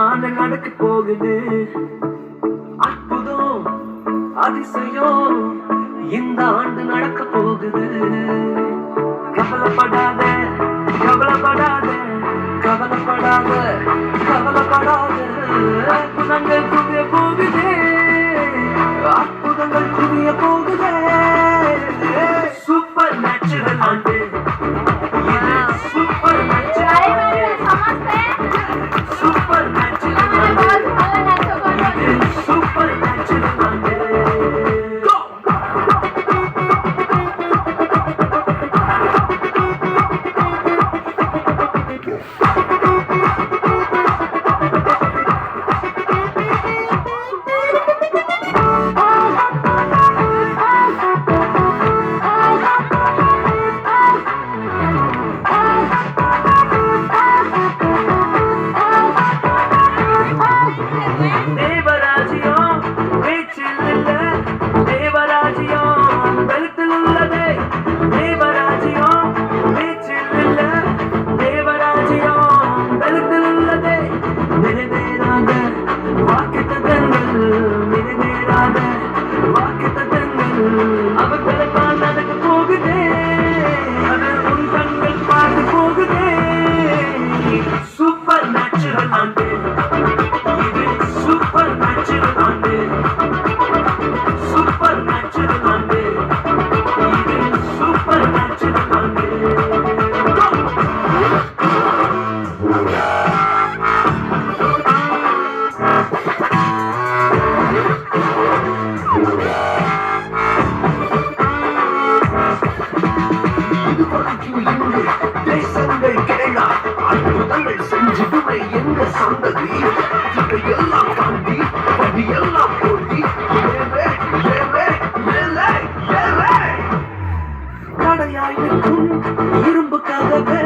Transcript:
ஆண்டு நடக்க போகுது. அற்புதம் அதிசயம் இந்த ஆண்டு நடக்க போகுது. கவலைப்படாத கவலைப்படாத கவலைப்படாத கவலைப்படாத. அற்புதங்கள் குவிய போகுது, அற்புதங்கள் குவிய போகுது. சூப்பர் நேச்சுரல் ஆண்டு, super natural super natural super natural ஆண்டு. சூப்பர் நேச்சுரல் ஆண்டு, இது சூப்பர் நேச்சுரல் ஆண்டு, சூப்பர் நேச்சுரல் ஆண்டு, இது சூப்பர் நேச்சுரல் ஆண்டு. தேசங்கள் கேளா அற்புதங்கள் செஞ்சிடுவே எங்க சந்ததி. இதையெல்லாம் தாண்டி படியெல்லாம் போட்டி தடையாயிருக்கும் இரும்பு கதவே